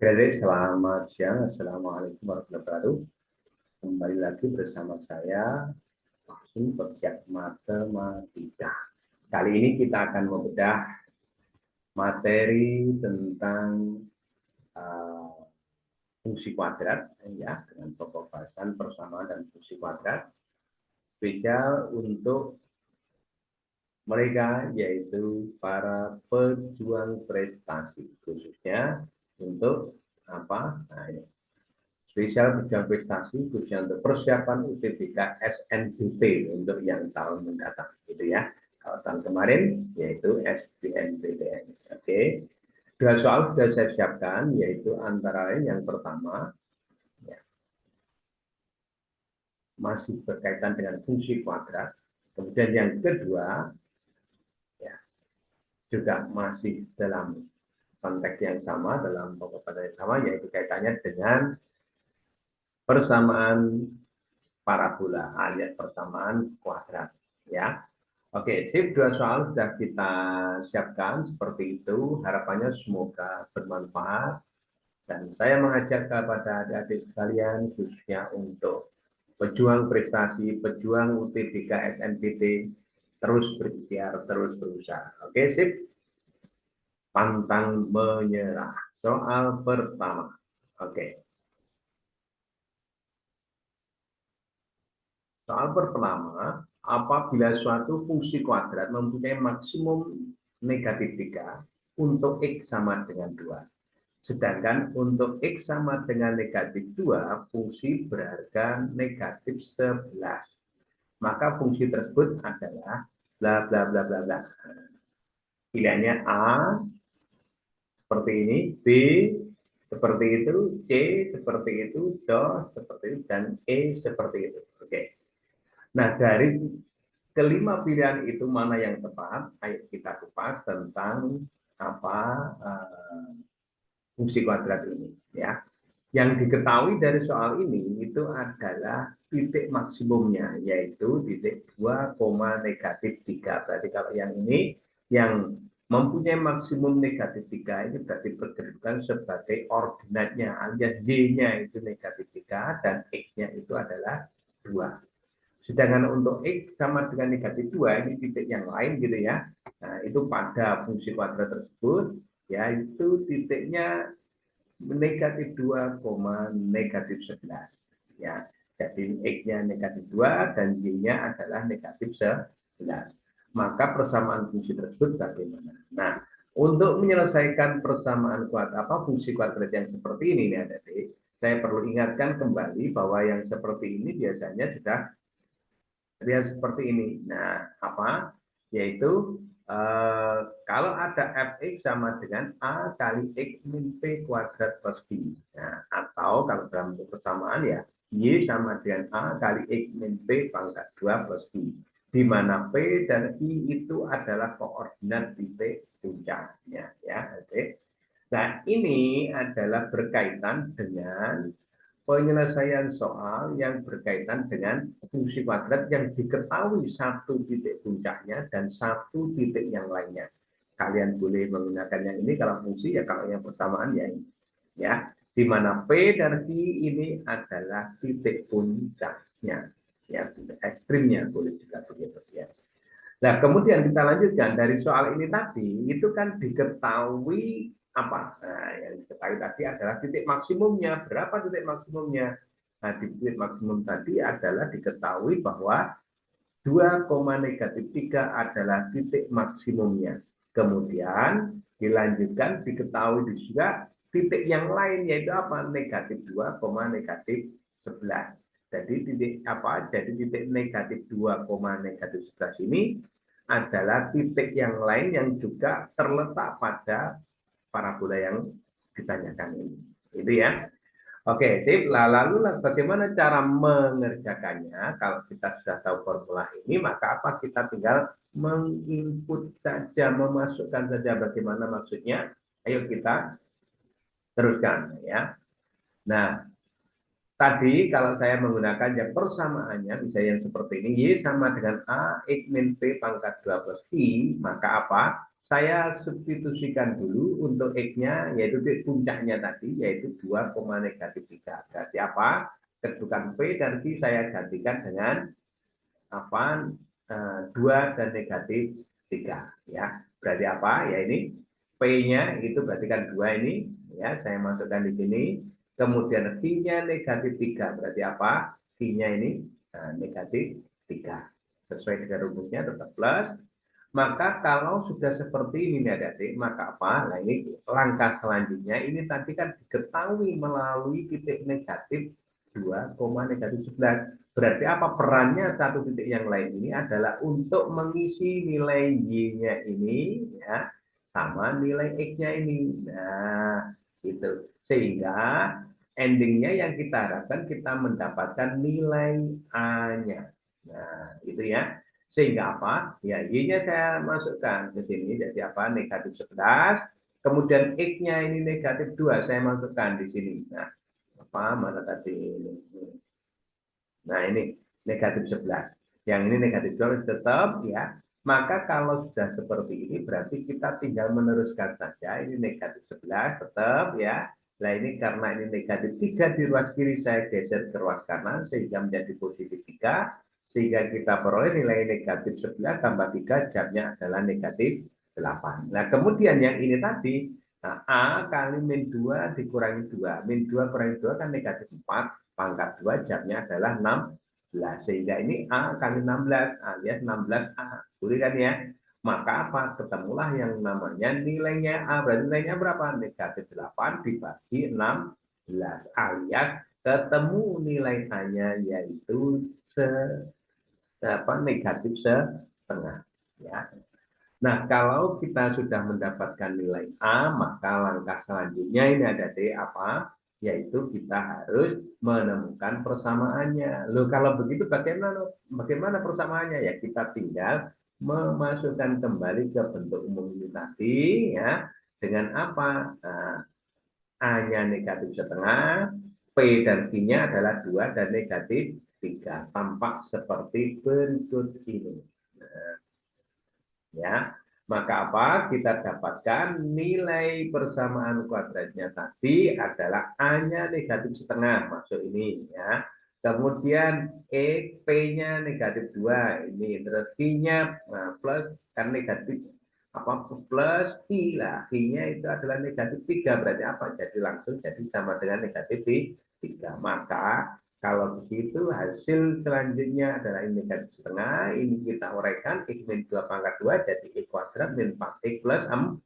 Oke, selamat siang. Assalamualaikum warahmatullahi wabarakatuh. Kembali lagi bersama saya, langsung Pegiat Matematika. Kali ini kita akan membedah materi tentang fungsi kuadrat, ya, dengan pokok bahasan persamaan dan fungsi kuadrat. Spesial untuk mereka, yaitu para pejuang prestasi, khususnya untuk apa? Nah, ini spesial bidang prestasi khususnya untuk persiapan UTBK SNBT untuk yang tahun mendatang, gitu ya. Kalau tahun kemarin yaitu SBMPTN. Oke, dua soal sudah saya siapkan, yaitu antara lain yang pertama ya, masih berkaitan dengan fungsi kuadrat. Kemudian yang kedua ya, juga masih dalam konteks yang sama, dalam pokok pada yang sama, yaitu kaitannya dengan persamaan parabola alias persamaan kuadrat, ya. Oke, sip, dua soal sudah kita siapkan seperti itu. Harapannya semoga bermanfaat dan saya mengajak kepada adik-adik sekalian, khususnya untuk pejuang prestasi, pejuang UTBK SNBT, terus berikhtiar, terus berusaha. Oke, sip, pantang menyerah. Soal pertama. Oke. Soal pertama, apabila suatu fungsi kuadrat mempunyai maksimum negatif 3 untuk X sama dengan 2. Sedangkan untuk X sama dengan negatif 2, fungsi berharga negatif 11. Maka fungsi tersebut adalah bla bla bla bla bla. Pilihannya A seperti ini, B seperti itu, C seperti itu, D seperti itu, dan E seperti itu. Oke. Nah, dari kelima pilihan itu mana yang tepat? Ayo kita kupas tentang apa fungsi kuadrat ini, ya. Yang diketahui dari soal ini itu adalah titik maksimumnya, yaitu titik 2, negatif 3. Berarti kalau yang ini yang mempunyai maksimum negatif 3 ini berarti diperkedudukan sebagai ordinatnya, alias Y-nya itu negatif 3 dan X-nya itu adalah 2. Sedangkan untuk X sama dengan negatif 2, ini titik yang lain gitu ya. Nah, itu pada fungsi kuadrat tersebut, yaitu titiknya negatif 2, negatif 11. Ya, jadi X-nya negatif 2 dan Y-nya adalah negatif 11. Maka persamaan fungsi tersebut bagaimana? Nah, untuk menyelesaikan persamaan kuadrat, fungsi kuadrat yang seperti ini, adik-adik, saya perlu ingatkan kembali bahwa yang seperti ini biasanya sudah lihat seperti ini. Nah, yaitu kalau ada fx sama dengan a kali x min p kuadrat plus b. Nah, atau kalau dalam bentuk persamaan ya y sama dengan a kali x min p pangkat 2 plus b. Di mana p dan i itu adalah koordinat titik puncaknya, ya. Oke. Nah, ini adalah berkaitan dengan penyelesaian soal yang berkaitan dengan fungsi kuadrat yang diketahui satu titik puncaknya dan satu titik yang lainnya. Kalian boleh menggunakan yang ini kalau fungsi, ya kalau yang persamaan ya ini. Ya, di mana P dan I ini adalah titik puncaknya. Ya, titik ekstrimnya boleh juga begitu ya. Nah, kemudian kita lanjutkan dari soal ini tadi, itu kan diketahui apa? Nah, yang diketahui tadi adalah titik maksimumnya. Berapa titik maksimumnya? Nah, titik maksimum tadi adalah diketahui bahwa 2, negatif 3 adalah titik maksimumnya. Kemudian dilanjutkan diketahui juga titik yang lain, yaitu apa? Negatif 2, negatif 11. Jadi titik apa? Jadi titik negatif 2, negatif 11 ini adalah titik yang lain yang juga terletak pada parabola yang ditanyakan ini. Itu ya. Oke, sip. Lalu bagaimana cara mengerjakannya? Kalau kita sudah tahu formula ini, maka apa? Kita tinggal menginput saja, memasukkan saja bagaimana maksudnya. Ayo kita teruskan ya. Nah, tadi kalau saya menggunakan yang persamaannya, misalnya yang seperti ini, Y sama dengan A, X min P pangkat 2 plus I, maka apa? saya substitusikan dulu untuk X-nya, yaitu titik puncaknya tadi, yaitu 2, negatif 3. Berarti apa? Kedudukan P dan Q saya gantikan dengan apa? 2 dan negatif 3. Ya. Berarti apa? Ya ini P-nya itu berarti kan 2 ini. Ya, saya masukkan di sini. Kemudian Q-nya negatif 3. Berarti apa? Q-nya ini negatif 3. Sesuai dengan rumusnya tetap plus. Maka kalau sudah seperti ini adik-adik, maka apa? Nah ini langkah selanjutnya, ini tadi kan diketahui melalui titik negatif 2, negatif 11. Berarti apa perannya satu titik yang lain ini adalah untuk mengisi nilai Y-nya ini ya sama nilai X-nya ini. Nah, itu. Sehingga endingnya yang kita harapkan kita mendapatkan nilai A-nya. Nah, itu ya. Sehingga apa? Ya, Y-nya saya masukkan ke sini. Jadi apa? Negatif 11. Kemudian X-nya ini negatif 2. Saya masukkan di sini. Nah, apa? Mana tadi ini? Nah, ini negatif 11. Yang ini negatif 2 tetap ya. Maka kalau sudah seperti ini berarti kita tinggal meneruskan saja. Ini negatif 11 tetap ya. Nah, ini karena ini negatif 3 di ruas kiri saya geser ke ruas kanan sehingga menjadi positif 3. Sehingga kita peroleh nilai negatif 11 tambah 3 jamnya adalah negatif 8. Nah, kemudian yang ini tadi, nah, A kali min 2 dikurangi 2. Min 2 kurangi 2 kan negatif 4. Pangkat 2 jamnya adalah 16. Sehingga ini A kali 16 alias 16A. Boleh kan ya? Maka apa? Ketemulah yang namanya nilainya A. Berarti nilainya berapa? Negatif 8 dibagi 16 alias ketemu nilai A-nya yaitu negatif setengah. Ya. Nah, kalau kita sudah mendapatkan nilai A, maka langkah selanjutnya ini ada D apa? Yaitu kita harus menemukan persamaannya. Loh, kalau begitu bagaimana persamaannya? Ya, kita tinggal memasukkan kembali ke bentuk umum ini tadi, ya. Dengan apa? Nah, A-nya negatif setengah, P dan Q-nya adalah 2 dan negatif 3. Tampak seperti berikut ini. Nah, ya, maka apa? Kita dapatkan nilai persamaan kuadratnya tadi adalah A-nya negatif setengah, masuk ini ya. Kemudian P-nya negatif 2 ini, terus Q-nya plus kan negatif apa plus Q lah. Q-nya itu adalah negatif 3, berarti apa? Jadi langsung jadi sama dengan negatif 3. Maka kalau begitu hasil selanjutnya adalah ini negatif setengah, ini kita uraikan X min 2 pangkat 2 jadi X kuadrat min 4X plus 4.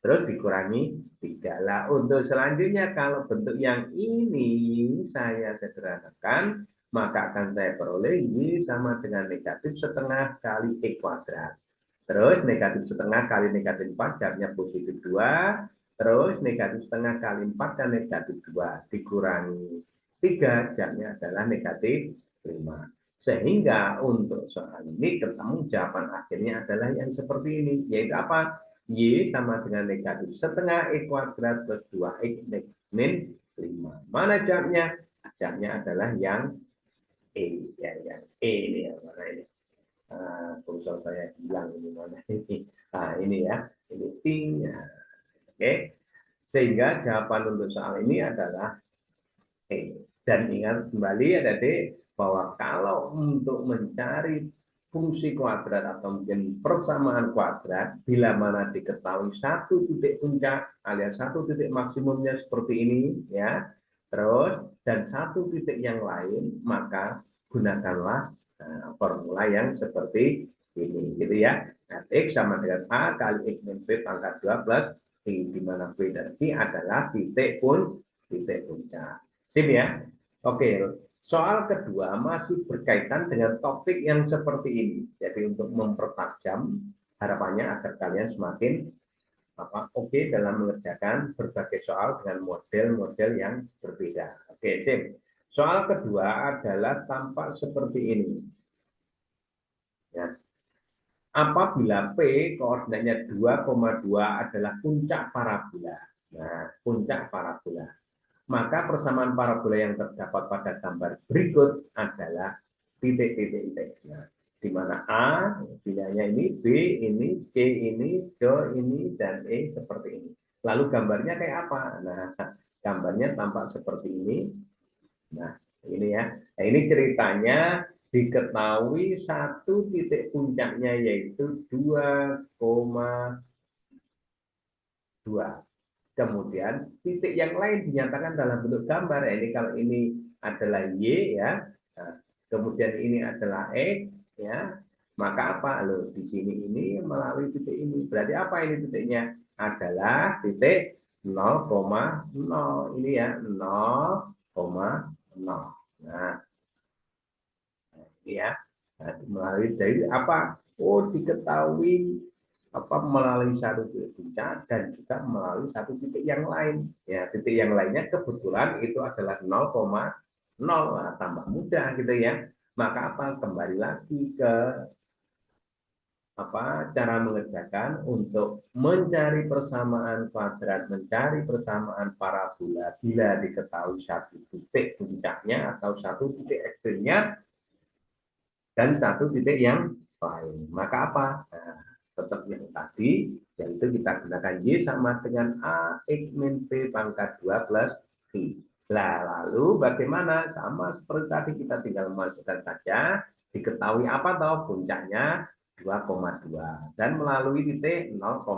Terus dikurangi 3. Lah untuk selanjutnya kalau bentuk yang ini saya sederhanakan, maka akan saya peroleh Y sama dengan negatif setengah kali X kuadrat. Terus negatif setengah kali negatif 4 jamnya positif 2. Terus negatif setengah kali 4 dan negatif 2 dikurangi 3 jamnya adalah negatif 5. Sehingga untuk soal ini ketemu jawaban akhirnya adalah yang seperti ini. Yaitu apa? Y sama dengan negatif setengah X kuadrat plus 2X min 5. Mana jawabnya? Jawabnya adalah yang E. Ya, yang E ini yang mana ini? Kursor saya hilang ini mana ini. Nah, ini ya. Ini T-nya. Oke. Sehingga jawaban untuk soal ini adalah E. Dan ingat kembali ada D bahwa kalau untuk mencari fungsi kuadrat atau mungkin persamaan kuadrat bila mana diketahui satu titik puncak alias satu titik maksimumnya seperti ini ya, terus dan satu titik yang lain, maka gunakanlah formula yang seperti ini gitu ya. Nah, X sama dengan A kali X min P pangkat 2 plus I, di mana P dan Q adalah titik puncak. Sip ya. Oke, soal kedua masih berkaitan dengan topik yang seperti ini. Jadi untuk mempertajam harapannya agar kalian semakin oke dalam mengerjakan berbagai soal dengan model-model yang berbeda. Oke, sip. Soal kedua adalah tampak seperti ini. Ya. Apabila P koordinatnya 2,2 adalah puncak parabola. Nah, puncak parabola. Maka persamaan parabola yang terdapat pada gambar berikut adalah titik-titik X. Nah, di mana A nilainya ini, B ini, C ini, D ini, dan E seperti ini. Lalu gambarnya kayak apa? Nah, gambarnya tampak seperti ini. Nah, ini ya. Nah, ini ceritanya diketahui satu titik puncaknya yaitu 2,2. Kemudian titik yang lain dinyatakan dalam bentuk gambar. Ya, ini kalau ini adalah Y ya. Nah, kemudian ini adalah X ya. Maka apa? Loh, di sini ini melalui titik ini. Berarti apa ini titiknya? Adalah titik 0,0 ini ya, 0,0. Nah, ini ya. Nah, melalui dari apa? Oh, diketahui apa melalui satu titik puncak dan juga melalui satu titik yang lain. Ya, titik yang lainnya kebetulan itu adalah 0,0. Nah, tambah mudah gitu ya. Maka apa? Kembali lagi ke apa cara mengerjakan untuk mencari persamaan kuadrat, mencari persamaan parabola bila diketahui satu titik puncaknya atau satu titik ekstrimnya dan satu titik yang lain. Maka apa? Nah, tetap yang tadi, yaitu kita gunakan Y sama dengan AX min B pangkat 2 plus V. Nah, lalu bagaimana? Sama seperti tadi, kita tinggal memasukkan saja, diketahui apa toh puncaknya 2,2 dan melalui titik 0,0.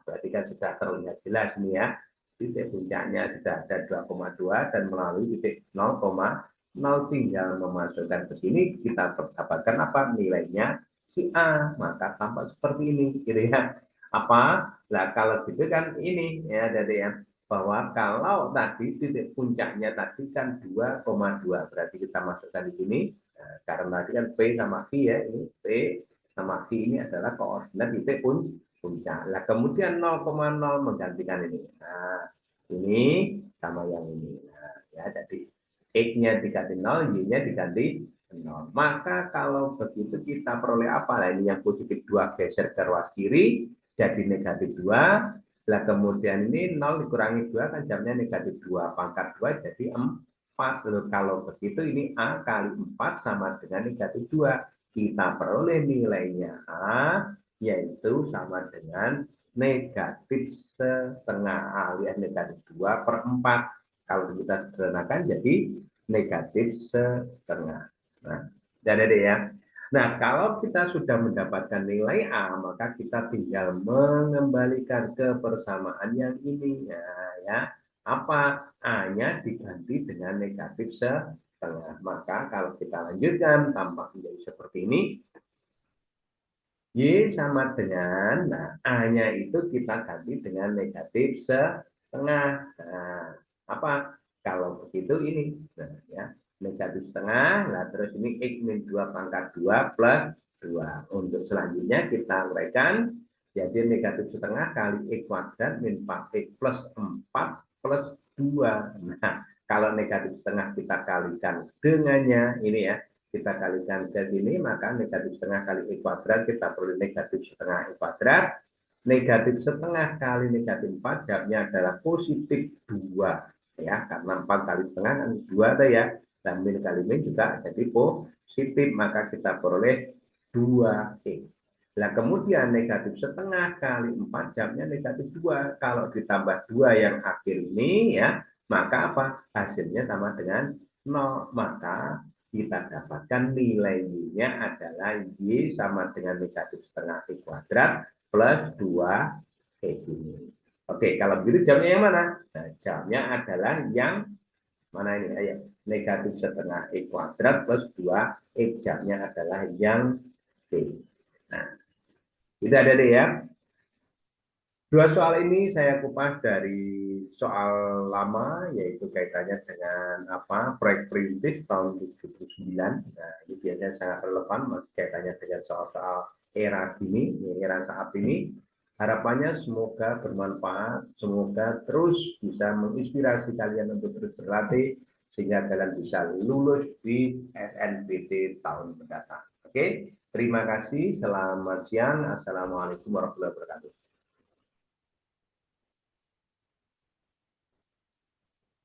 Berarti kan sudah terlihat jelas nih ya, titik puncaknya sudah ada 2,2 dan melalui titik 0,0 tinggal memasukkan ke sini, kita dapatkan apa nilainya si A, maka tampak seperti ini gitu ya. Apa? Nah, kalau gitu kan ini ya, jadi ya bahwa kalau tadi titik puncaknya tadi kan 2,2, berarti kita masukkan di sini. Nah, karena tadi kan P sama V ya, ini P sama V ini adalah koordinat titik puncak. Nah, kemudian 0,0 menggantikan ini. Nah, ini sama yang ini. Nah, ya jadi X-nya diganti 0, Y-nya diganti 0. Maka kalau begitu kita peroleh apa? Nah, ini yang positif 2 geser ke ruas kiri, jadi negatif 2. Nah, kemudian ini 0 dikurangi 2, kan jamnya negatif 2. Pangkat 2 jadi 4. Lalu kalau begitu ini A kali 4 sama dengan negatif 2. Kita peroleh nilainya A, yaitu sama dengan negatif setengah alias negatif 2 per 4. Kalau kita sederhanakan jadi negatif setengah. Nah, jadi ya. Nah, kalau kita sudah mendapatkan nilai A, maka kita tinggal mengembalikan ke persamaan yang ini. Nah, ya, apa? A-nya diganti dengan negatif setengah. Maka kalau kita lanjutkan, tampak menjadi seperti ini. Y sama dengan, nah, A-nya itu kita ganti dengan negatif setengah. Nah, apa? Kalau begitu ini, nah, ya, negatif setengah, nah terus ini X min 2 pangkat 2 plus 2. Untuk selanjutnya kita uraikan, jadi negatif setengah kali X kuadrat min 4X plus 4 plus 2. Nah, kalau negatif setengah kita kalikan dengannya, ini ya, kita kalikan ke sini, maka negatif setengah kali X kuadrat, kita perlu negatif setengah X kuadrat. Negatif setengah kali negatif 4, jawabnya adalah positif 2. Ya, karena 4 kali setengah kan 2 ya. Dan min kali min juga jadi positif, maka kita peroleh 2X. Nah, kemudian negatif setengah kali 4, jawabnya negatif 2. Kalau ditambah 2 yang akhir ini, ya, maka apa? Hasilnya sama dengan 0. Maka kita dapatkan nilai Y-nya adalah Y sama dengan negatif setengah X kuadrat plus 2 X ini. Oke, kalau begitu jawabnya yang mana? Nah, jawabnya adalah yang mana ini? Ayo, negatif setengah X kuadrat plus 2 X. Jawabnya adalah yang C. Nah, itu ada deh ya. Dua soal ini saya kupas dari soal lama, yaitu kaitannya dengan apa proyek perintis tahun 79. Nah, ini biasanya sangat relevan, masih kaitannya dengan soal-soal era kini, era saat ini. Harapannya semoga bermanfaat, semoga terus bisa menginspirasi kalian untuk terus berlatih, sehingga kalian bisa lulus di SNBT tahun mendatang. Oke, terima kasih, selamat siang, assalamualaikum warahmatullahi wabarakatuh.